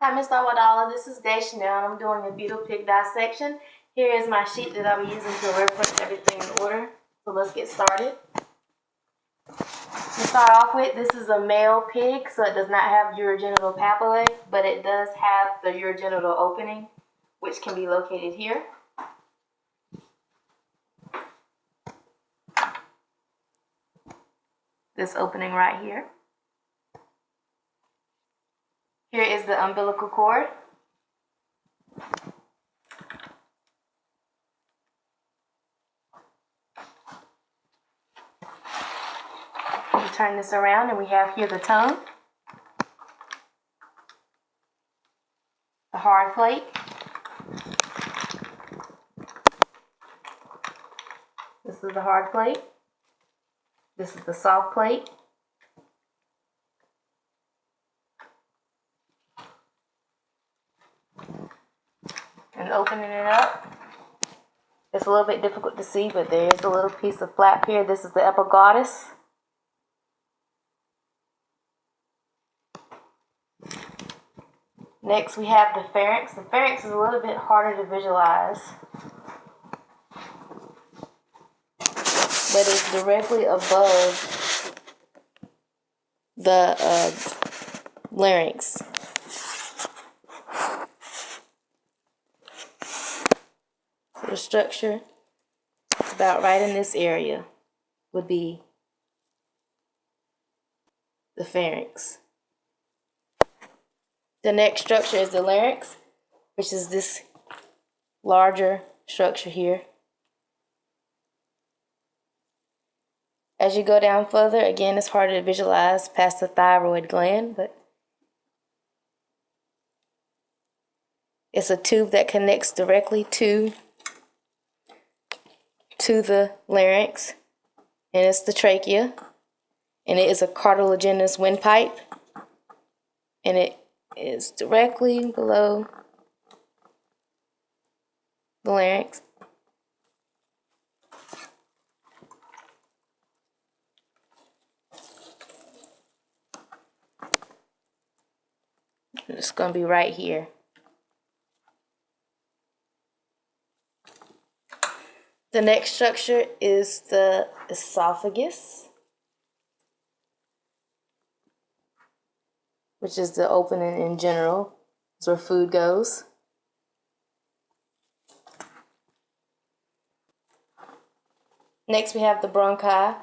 Hi, Mr. Wadala. This is Daishanel, and I'm doing a fetal pig dissection. Here is my sheet that I'll be using to reference everything in order. So let's get started. To start off with, this is a male pig, so it does not have urogenital papillae, but it does have the urogenital opening, which can be located here. This opening right here. Here is the umbilical cord. We turn this around and we have here the tongue, the hard plate, this is the hard plate, this is the soft plate, and opening it up. It's a little bit difficult to see, but there is a little piece of flap here. This is the epiglottis. Next we have the pharynx. The pharynx is a little bit harder to visualize, but it's directly above the larynx. So the structure is about right in this area would be the pharynx. The next structure is the larynx, which is this larger structure here. As you go down further, again, it's harder to visualize past the thyroid gland, but it's a tube that connects directly to the larynx, and it's the trachea, and it is a cartilaginous windpipe, and it is directly below the larynx. It's going to be right here. The next structure is the esophagus, which is the opening in general. It's where food goes. Next we have the bronchi.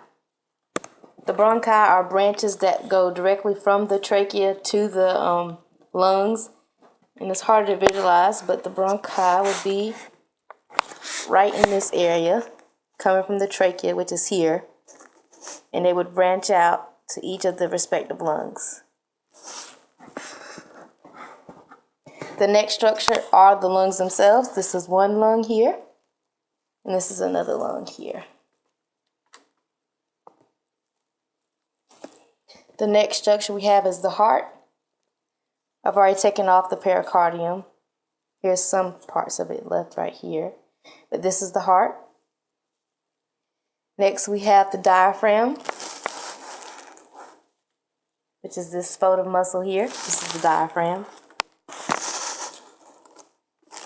The bronchi are branches that go directly from the trachea to the lungs, and it's hard to visualize, but the bronchi would be right in this area, coming from the trachea, which is here, and they would branch out to each of the respective lungs. The next structure are the lungs themselves. This is one lung here, and this is another lung here. The next structure we have is the heart. I've already taken off the pericardium. Here's some parts of it left right here, but this is the heart. Next we have the diaphragm, which is this photo muscle here. This is the diaphragm.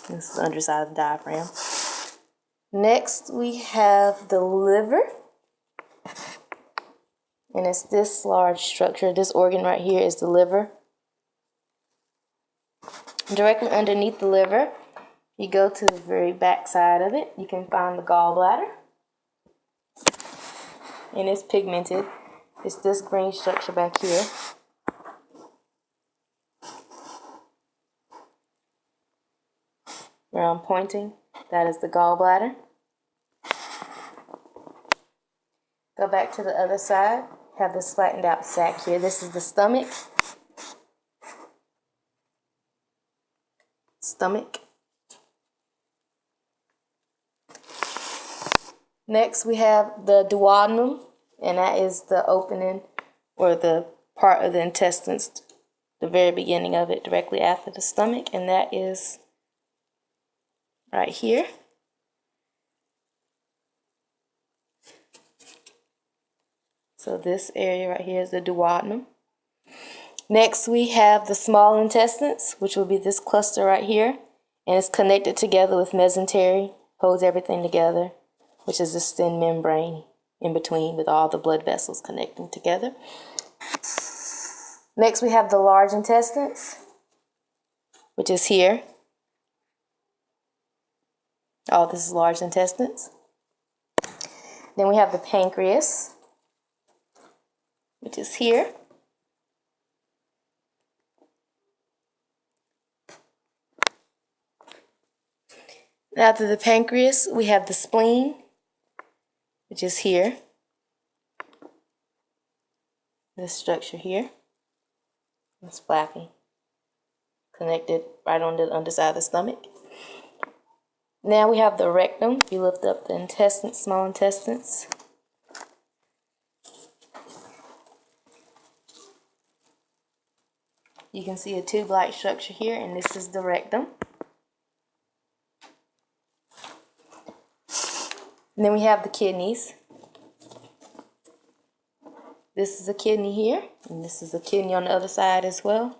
This is the underside of the diaphragm. Next we have the liver, and it's this large structure. This organ right here is the liver. Directly underneath the liver, you go to the very back side of it, you can find the gallbladder, and it's pigmented. It's this green structure back here. Where I'm pointing, that is the gallbladder. Go back to the other side, have this flattened out sac here. This is the stomach. Next we have the duodenum, and that is the opening or the part of the intestines, the very beginning of it, directly after the stomach, and that is right here. So this area right here is the duodenum. Next, we have the small intestines, which will be this cluster right here, and it's connected together with mesentery, holds everything together, which is this thin membrane in between with all the blood vessels connecting together. Next, we have the large intestines, which is here. All this is large intestines. Then we have the pancreas, which is here. After the pancreas, we have the spleen, which is here. This structure here. It's flappy, connected right on the underside of the stomach. Now we have the rectum. If you lift up the intestines, small intestines. You can see a tube-like structure here, and this is the rectum. And then we have the kidneys. This is a kidney here, and this is a kidney on the other side as well.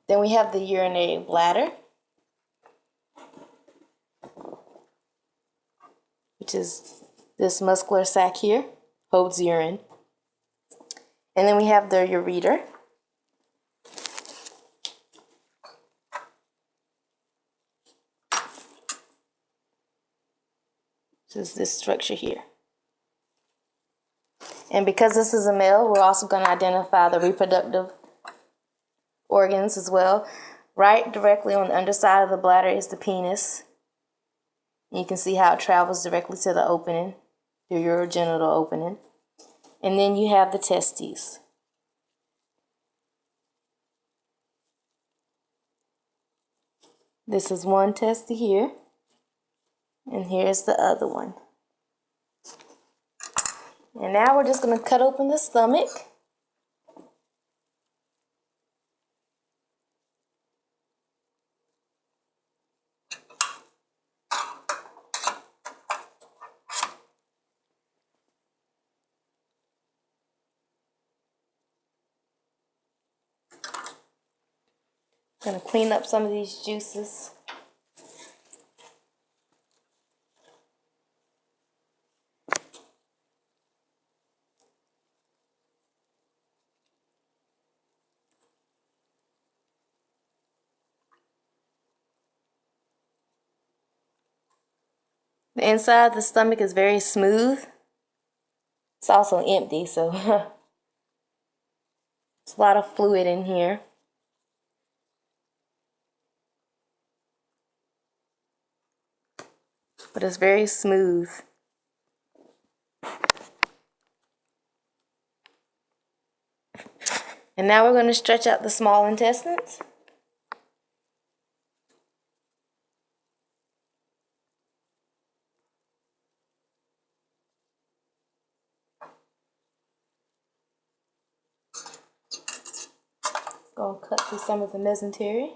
Then we have the urinary bladder, which is this muscular sac here, holds urine. And then we have the ureter. This is this structure here. And because this is a male, we're also going to identify the reproductive organs as well. Right directly on the underside of the bladder is the penis. You can see how it travels directly to the opening, the urogenital opening. And then you have the testes. This is one testy here, and here's the other one. And now we're just going to cut open the stomach. I'm going to clean up some of these juices. The inside of the stomach is very smooth. It's also empty, so there's a lot of fluid in here. But it's very smooth. And now we're going to stretch out the small intestines. Going to cut through some of the mesentery.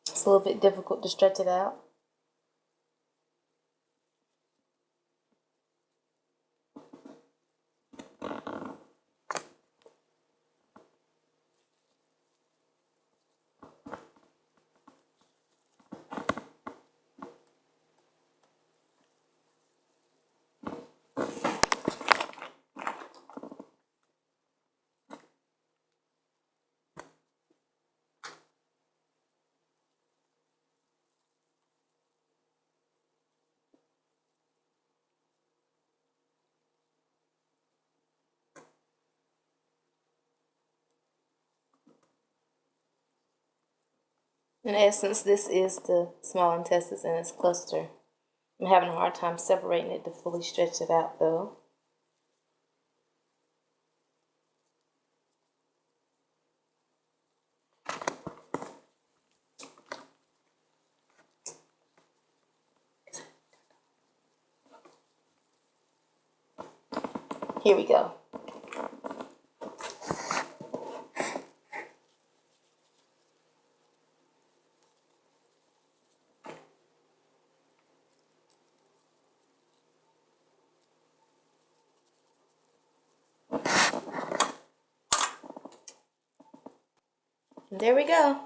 It's a little bit difficult to stretch it out. In essence, this is the small intestines and its cluster. I'm having a hard time separating it to fully stretch it out though. Here we go. And there we go.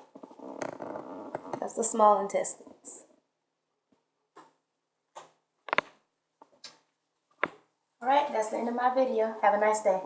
That's the small intestines. Alright, that's the end of my video. Have a nice day.